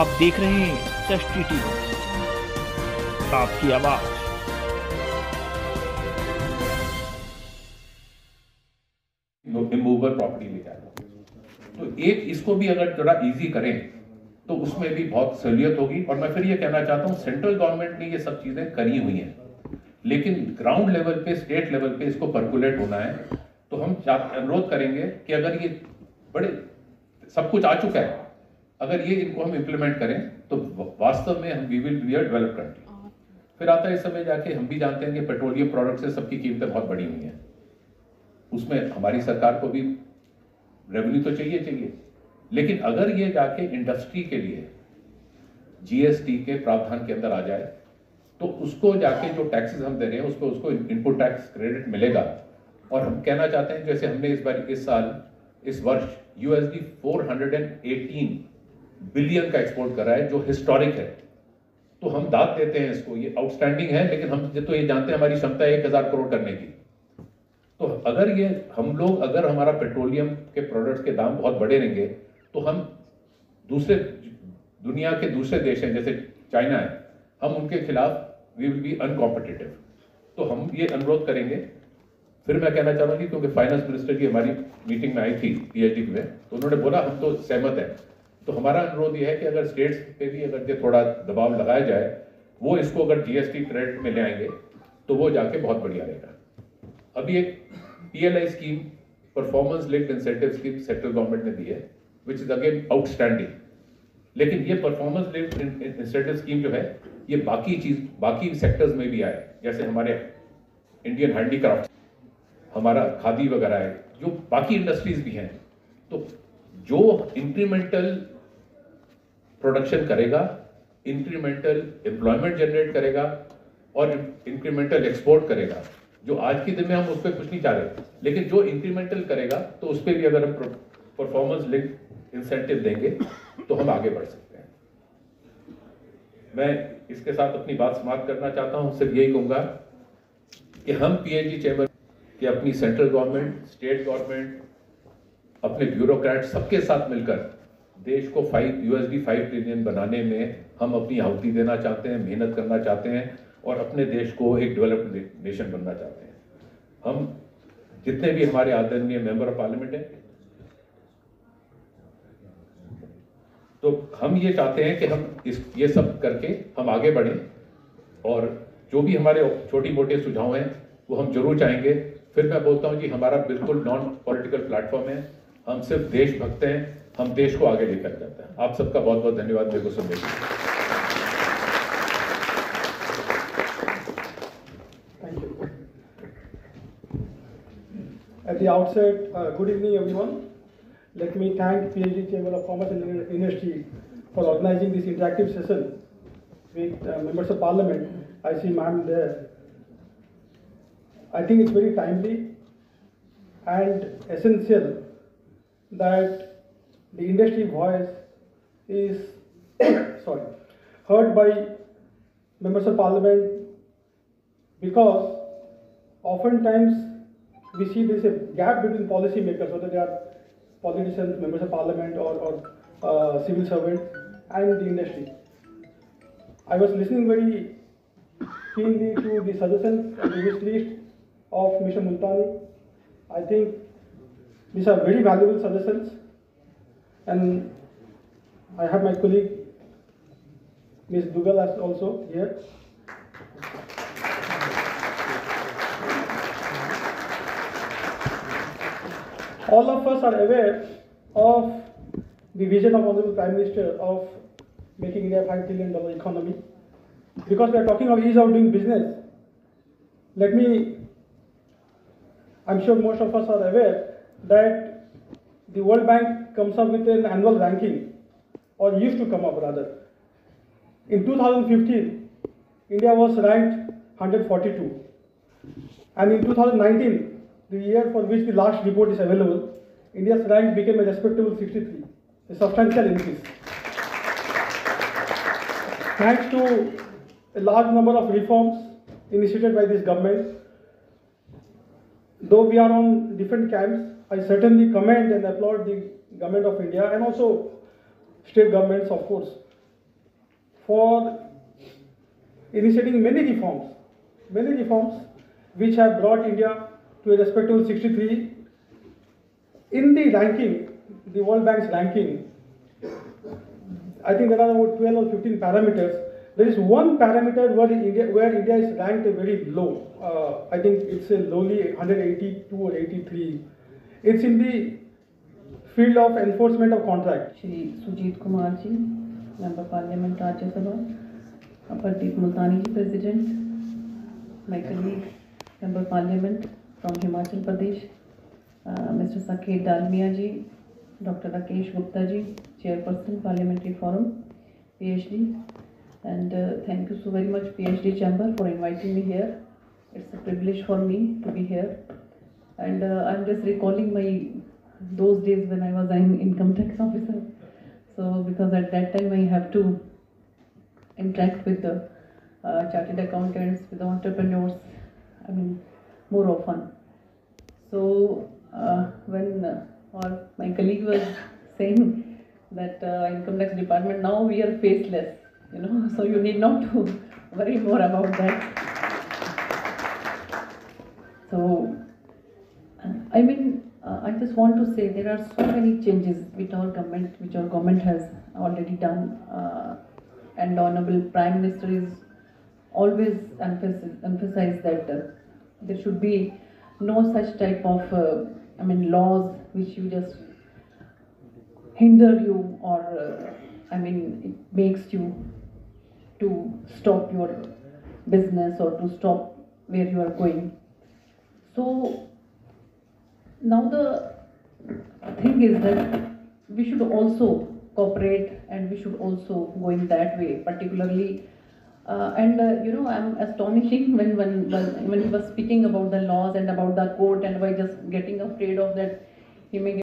आप देख रहे हैं षष्ठी टीवी, आपकी आवाज। इमूवेबल प्रॉपर्टी लेके आना, तो एक इसको भी अगर थोड़ा इजी करें तो उसमें भी बहुत सहूलियत होगी। और मैं फिर ये कहना चाहता हूँ, सेंट्रल गवर्नमेंट ने ये सब चीजें करी हुई हैं, लेकिन ग्राउंड लेवल पे, स्टेट लेवल पे इसको परकुलेट होना है। तो हम अनुरोध करेंगे कि अगर ये बड़े सब कुछ आ चुका है, अगर ये इनको हम इम्प्लीमेंट करें तो वास्तव में हम we will be a developed country. फिर आता है इस समय जाके हम भी जानते हैं कि पेट्रोलियम प्रोडक्ट से सबकी कीमतें बहुत बढ़ी हुई हैं, उसमें हमारी सरकार को भी रेवेन्यू तो चाहिए, लेकिन अगर ये जाके इंडस्ट्री के लिए जीएसटी के प्रावधान के अंदर आ जाए तो उसको जाके जो टैक्सेस हम दे रहे हैं उसको इनपुट टैक्स क्रेडिट मिलेगा। और हम कहना चाहते हैं, जैसे हमने इस वर्ष USD 418 बिलियन का एक्सपोर्ट करा है, जो हिस्टोरिक है, तो हम दाद देते हैं इसको, ये आउटस्टैंडिंग है, लेकिन हम तो ये जानते हैं हमारी क्षमता है 1000 करोड़ करने की। तो अगर ये अगर हमारा पेट्रोलियम के प्रोडक्ट्स के दाम बहुत बढ़े रहेंगे तो हम दुनिया के दूसरे देश हैं जैसे चाइना है, हम उनके खिलाफ वी विल बी अनकॉम्पिटिटिव। तो हम ये अनुरोध करेंगे। फिर मैं कहना चाहूंगी, क्योंकि फाइनेंस मिनिस्टर जी हमारी मीटिंग में आई थी PhD में, तो उन्होंने बोला हम तो सहमत हैं। तो हमारा अनुरोध यह है कि अगर स्टेट्स पे भी अगर ये थोड़ा दबाव लगाया जाए, वो इसको अगर GST क्रेडिट में ले आएंगे तो वो जाके बहुत बढ़िया रहेगा। अभी एक PLI scheme, performance linked incentive scheme central government ने दी है, विच इज अगेन आउटस्टैंडिंग। लेकिन ये परफॉर्मेंस लिंक्ड इंसेंटिव स्कीम जो है, ये बाकी सेक्टर्स में भी आए, जैसे हमारे इंडियन हैंडीक्राफ्ट, हमारा खादी वगैरह है, जो बाकी इंडस्ट्रीज भी हैं। तो जो इंक्रीमेंटल प्रोडक्शन करेगा, इंक्रीमेंटल एम्प्लॉयमेंट जनरेट करेगा और इंक्रीमेंटल एक्सपोर्ट करेगा, जो आज के दिन में हम उस पर कुछ नहीं चाह रहे, लेकिन जो इंक्रीमेंटल करेगा तो उस पर भी अगर हम परफॉर्मेंस लिंक्ड इंसेंटिव देंगे तो हम आगे बढ़ सकते हैं। मैं इसके साथ अपनी बात समाप्त करना चाहता हूं। सिर्फ यही कहूंगा कि हम PhD चैम्बर कि अपनी सेंट्रल गवर्नमेंट, स्टेट गवर्नमेंट, अपने ब्यूरोक्रेट सबके साथ मिलकर देश को USD 5 ट्रिलियन बनाने में हम अपनी आहुति देना चाहते हैं, मेहनत करना चाहते हैं और अपने देश को एक डेवलप्ड नेशन बनना चाहते हैं। हम जितने भी हमारे आदरणीय मेंबर ऑफ पार्लियामेंट हैं, तो हम ये चाहते हैं कि हम ये सब करके हम आगे बढ़ें, और जो भी हमारे छोटी मोटे सुझाव हैं वो हम जरूर चाहेंगे। फिर मैं बोलता हूं जी, हमारा बिल्कुल नॉन पॉलिटिकल प्लेटफॉर्म है, हम सिर्फ देशभक्त हैं, हम देश को आगे लेकर जाते हैं। आप सबका बहुत बहुत धन्यवाद मेरे को सुनने के लिए। Thank you. At the outset, good evening everyone. Let me thank PhD Chamber of Commerce and Industry for organizing this interactive session with members of Parliament. I see ma'am there. I think it's very timely and essential that the industry voice is heard by members of Parliament, because oftentimes we see there's a gap between policy makers, whether they are politicians, members of Parliament, or civil servants, and the industry. I was listening very keenly to the suggestions and the wish list of Mr. Multani. I think these are very valuable suggestions, and I have my colleague Ms. Dugal as also here. All of us are aware of the vision of Honorable Prime Minister of making India a $5 trillion economy. Because we are talking of ease of doing business, I'm sure most of us are aware that the World Bank comes up with an annual ranking, or used to come up rather. In 2015, India was ranked 142. And in 2019, the year for which the last report is available, India's rank became a respectable 63, a substantial increase. Thanks to a large number of reforms initiated by this government, though we are on different camps, I certainly commend and applaud the government of India and also state governments, of course, for initiating many reforms which have brought India to a respectable 63 in the ranking, the World Bank's ranking. I think there are about 12 or 15 parameters. There is one parameter where India is ranked very low. I think it's a lowly 182 or 83. It's in the field of enforcement of contract. Shri Sujit Kumar ji, Member Parliament Rajya Sabha, Pradeep Multani ji, President, my colleague, Member Parliament from Himachal Pradesh, Mr. Saket Dalmia ji, Dr. Rakesh Gupta ji, Chairperson Parliamentary Forum, PhD, and thank you so very much PhD Chamber for inviting me here. It's a privilege for me to be here, and I'm just recalling those days when I was an income tax officer. So because at that time I have to interact with the chartered accountants, with the entrepreneurs, I mean more often. So when my colleague was saying that income tax department, now we are faceless, so you need not to worry more about that. So I mean, I just want to say there are so many changes which our government has already done, and Honorable Prime Minister is always emphasize that there should be no such type of laws which you just hinder you, or it makes you to stop your business or to stop where you are going. So now the thing is that we should also cooperate, and we should also go in that way, particularly I'm astonishing when he was speaking about the laws and about the court, and by just getting afraid of that he may get